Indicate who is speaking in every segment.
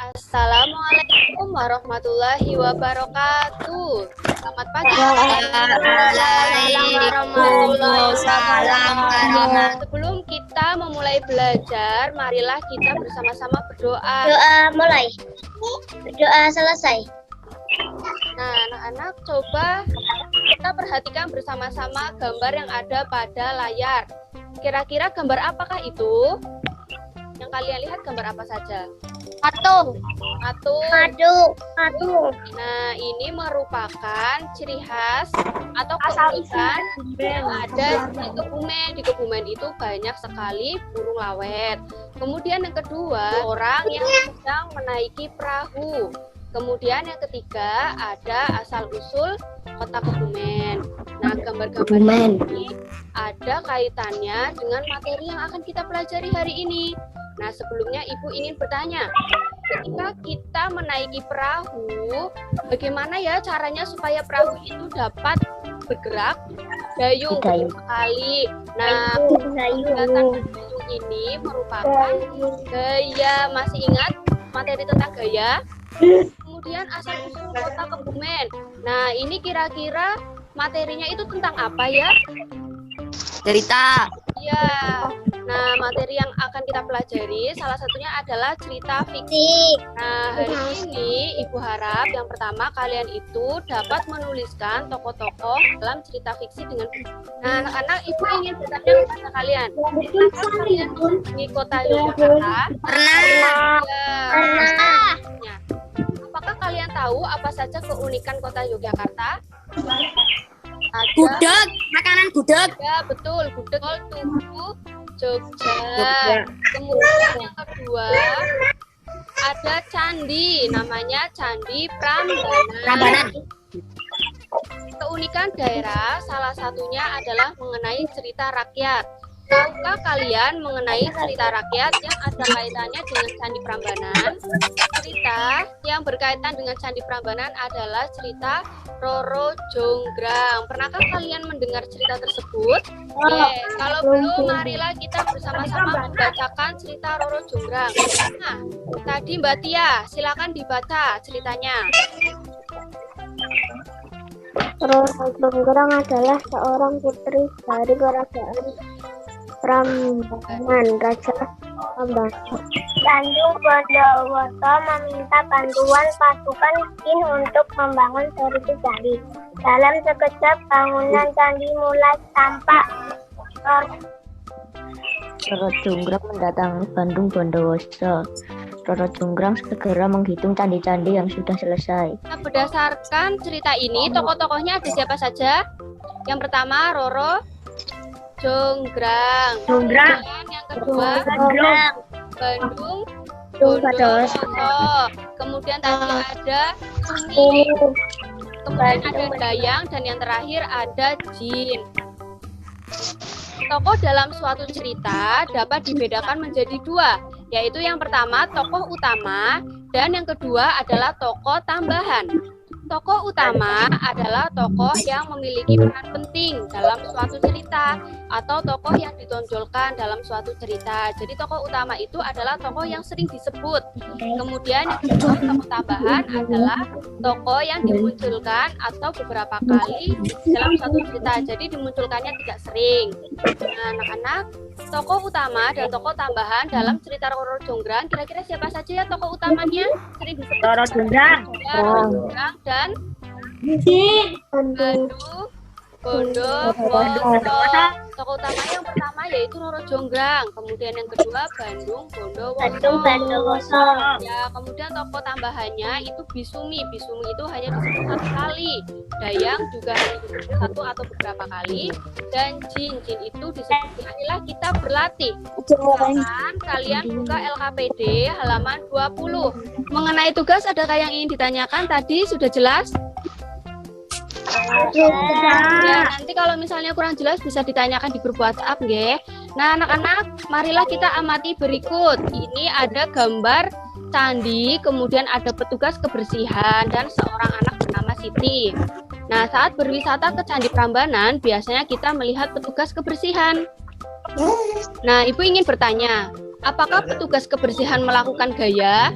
Speaker 1: Assalamualaikum warahmatullahi wabarakatuh. Selamat pagi. Sebelum kita memulai belajar, marilah kita bersama-sama berdoa.
Speaker 2: Doa mulai. Doa selesai.
Speaker 1: Nah, anak-anak, coba kita perhatikan bersama-sama gambar yang ada pada layar. Kira-kira gambar apakah itu? Yang kalian lihat gambar apa saja?
Speaker 2: Patung.
Speaker 1: Nah, ini merupakan ciri khas atau keunikan yang ada di Kebumen. Di Kebumen itu banyak sekali burung lawet. Kemudian yang kedua, orang yang sedang menaiki perahu. Kemudian yang ketiga, ada asal-usul kota Kebumen. Nah, gambar-gambar ini ada kaitannya dengan materi yang akan kita pelajari hari ini. Nah, sebelumnya Ibu ingin bertanya, ketika kita menaiki perahu, bagaimana ya caranya supaya perahu itu dapat bergerak? Dayung sekali. Nah, gerakan dayung ini merupakan gaya. Masih ingat materi tentang gaya? Kemudian asal-usul kota Kebumen. Nah, ini kira-kira materinya itu tentang apa ya?
Speaker 3: Cerita.
Speaker 1: Ya. Nah, materi yang akan kita pelajari salah satunya adalah cerita fiksi. Nah, hari ini Ibu harap yang pertama kalian itu dapat menuliskan tokoh-tokoh dalam cerita fiksi dengan. Nah, anak-anak, Ibu ingin bertanya kepada kalian. Apakah kalian di kota Yogyakarta?
Speaker 3: Pernah.
Speaker 1: Ya. Apakah kalian tahu apa saja keunikan kota Yogyakarta?
Speaker 3: Gudeg, makanan gudeg.
Speaker 1: Ya, betul, gudeg tugu Jogja. Kemudian yang kedua ada candi, namanya Candi Prambanan. Keunikan daerah salah satunya adalah mengenai cerita rakyat. Tahukah kalian mengenai cerita rakyat yang ada kaitannya dengan Candi Prambanan? Cerita yang berkaitan dengan Candi Prambanan adalah cerita Roro Jonggrang. Pernahkah kalian mendengar cerita tersebut? Kalau belum, marilah kita bersama-sama membacakan cerita Roro Jonggrang. Nah, tadi Mbak Tia, silakan dibaca ceritanya.
Speaker 2: Roro Jonggrang adalah seorang putri dari kerajaan Prambanan, Raja Prambanan. Bandung Bondowoso meminta bantuan pasukan Jin untuk membangun seribu candi. Dalam sekejap bangunan candi mulai tampak.
Speaker 4: Roro Jonggrang mendatangi Bandung Bondowoso. Roro Jonggrang segera menghitung candi-candi yang sudah selesai.
Speaker 1: Nah, berdasarkan cerita ini, tokoh-tokohnya ada siapa saja? Yang pertama, Roro Jonggrang. Kemudian yang kedua, Bandung Bondowoso. Kemudian tadi ada Sumi. Kemudian ada Dayang dan yang terakhir ada Jin. Tokoh dalam suatu cerita dapat dibedakan menjadi dua, yaitu yang pertama tokoh utama dan yang kedua adalah tokoh tambahan. Tokoh utama adalah tokoh yang memiliki peran penting dalam suatu cerita atau tokoh yang ditonjolkan dalam suatu cerita. Jadi tokoh utama itu adalah tokoh yang sering disebut. Kemudian yang kedua, tokoh tambahan adalah tokoh yang dimunculkan atau beberapa kali dalam suatu cerita. Jadi dimunculkannya tidak sering. Nah, anak-anak, tokoh utama dan tokoh tambahan dalam cerita Roro Jonggrang, kira-kira siapa saja ya tokoh utamanya? Sering disebut
Speaker 3: Roro Jonggrang.
Speaker 1: Ya, Roro Jonggrang dan Bondowoso. Tokoh utama yang pertama yaitu Roro Jonggrang, kemudian yang kedua Bandung Bondowoso. Ya, kemudian tokoh tambahannya itu Bisumi. Bisumi itu hanya disebut satu kali. Dayang juga hanya disebut satu atau beberapa kali. Dan Jin itu disebut. Inilah kita berlatih. Silakan kalian buka LKPD halaman 20. Mengenai tugas, adakah yang ingin ditanyakan? Tadi sudah jelas? Ya, nanti kalau misalnya kurang jelas bisa ditanyakan di grup WhatsApp, nggih. Nah, anak-anak, marilah kita amati berikut. Ini ada gambar candi, kemudian ada petugas kebersihan dan seorang anak bernama Siti. Nah, saat berwisata ke Candi Prambanan, biasanya kita melihat petugas kebersihan. Nah, Ibu ingin bertanya, apakah petugas kebersihan melakukan gaya?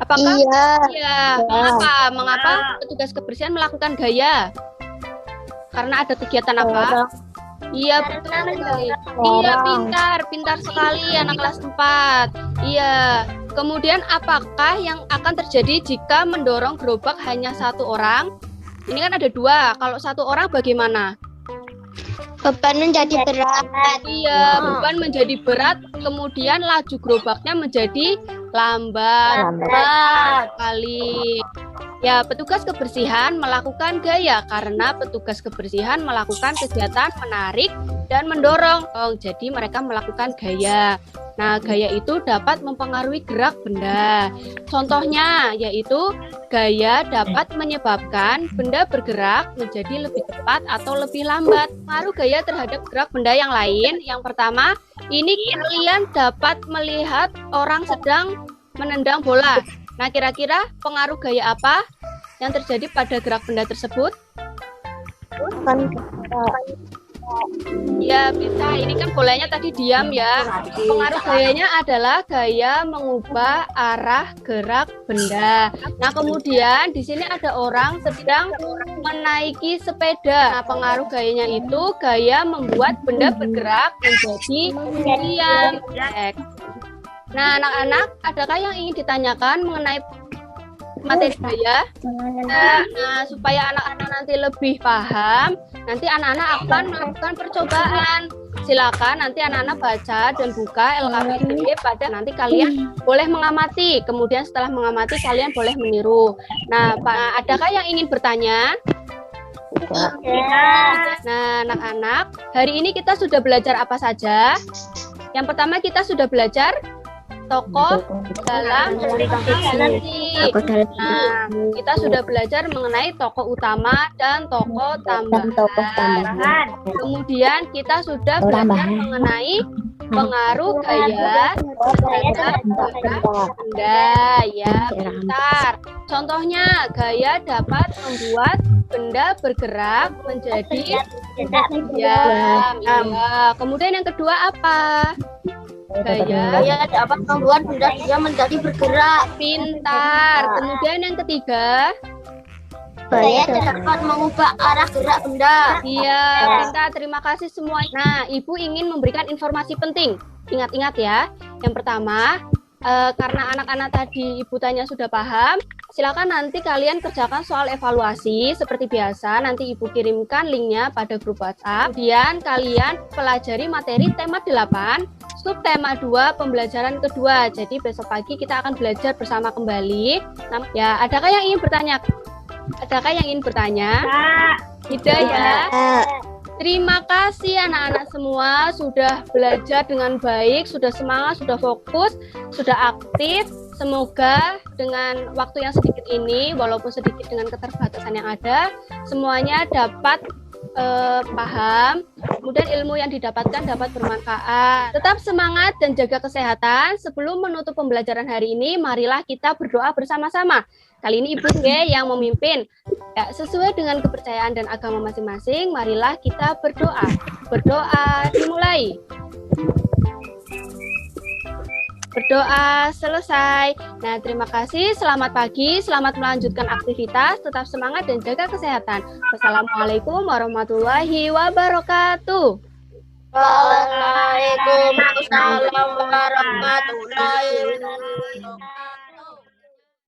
Speaker 1: Apakah?
Speaker 2: Iya.
Speaker 1: Iya. Mengapa petugas kebersihan melakukan gaya? Karena ada kegiatan apa? Iya, betul sekali. Iya, pintar sekali anak kelas 4. Iya. Kemudian apakah yang akan terjadi jika mendorong gerobak hanya satu orang? Ini kan ada 2. Kalau satu orang bagaimana?
Speaker 2: Beban menjadi berat.
Speaker 1: Iya, beban menjadi berat, kemudian laju gerobaknya menjadi lambat sekali. Ya, petugas kebersihan melakukan gaya karena petugas kebersihan melakukan kegiatan menarik dan mendorong. Jadi mereka melakukan gaya. Nah, gaya itu dapat mempengaruhi gerak benda. Contohnya yaitu gaya dapat menyebabkan benda bergerak menjadi lebih cepat atau lebih lambat. Pengaruh gaya terhadap gerak benda yang lain. Yang pertama, ini kalian dapat melihat orang sedang menendang bola. Nah, kira-kira pengaruh gaya apa yang terjadi pada gerak benda tersebut? Ya, bisa. Ini kan bolanya tadi diam ya. Pengaruh gayanya adalah gaya mengubah arah gerak benda. Nah, kemudian di sini ada orang sedang menaiki sepeda. Nah, pengaruh gayanya itu gaya membuat benda bergerak menjadi diam. Nah, anak-anak, adakah yang ingin ditanyakan mengenai materi gaya? Nah, supaya anak-anak nanti lebih paham, nanti anak-anak akan melakukan percobaan. Silakan nanti anak-anak baca dan buka LKPD pada nanti kalian boleh mengamati. Kemudian setelah mengamati kalian boleh meniru. Nah, adakah yang ingin bertanya? Nah, anak-anak, hari ini kita sudah belajar apa saja? Yang pertama kita sudah belajar tokoh dalam narasi. Nah, kita sudah belajar mengenai tokoh utama dan tokoh tambahan. Kemudian kita sudah belajar mengenai pengaruh gaya terhadap benda. Ya, bentar. Contohnya, gaya dapat membuat benda bergerak menjadi diam. Ya. Kemudian yang kedua apa? Gaya dapat membuat benda dia menjadi bergerak. Pintar. Kemudian yang ketiga, gaya dapat mengubah arah gerak benda. Iya, pintar. Terima kasih semua. Nah, Ibu ingin memberikan informasi penting. Ingat-ingat ya. Yang pertama, karena anak-anak tadi Ibu tanya sudah paham, silakan nanti kalian kerjakan soal evaluasi seperti biasa. Nanti Ibu kirimkan linknya pada grup WhatsApp. Kemudian kalian pelajari materi tema 8, subtema 2, pembelajaran kedua. Jadi besok pagi kita akan belajar bersama kembali. Nah, ya, adakah yang ingin bertanya? Adakah yang ingin bertanya? Tidak ya? Terima kasih anak-anak semua sudah belajar dengan baik, sudah semangat, sudah fokus, sudah aktif. Semoga dengan waktu yang sedikit ini, walaupun sedikit dengan keterbatasan yang ada, semuanya dapat paham, kemudian ilmu yang didapatkan dapat bermanfaat. Tetap semangat dan jaga kesehatan. Sebelum menutup pembelajaran hari ini, marilah kita berdoa bersama-sama. Kali ini Ibu Nge yang memimpin. Ya, sesuai dengan kepercayaan dan agama masing-masing, marilah kita berdoa. Berdoa dimulai. Berdoa selesai. Nah, terima kasih. Selamat pagi, selamat melanjutkan aktivitas, tetap semangat dan jaga kesehatan. Wassalamualaikum warahmatullahi wabarakatuh.
Speaker 3: Waalaikumsalam warahmatullahi wabarakatuh.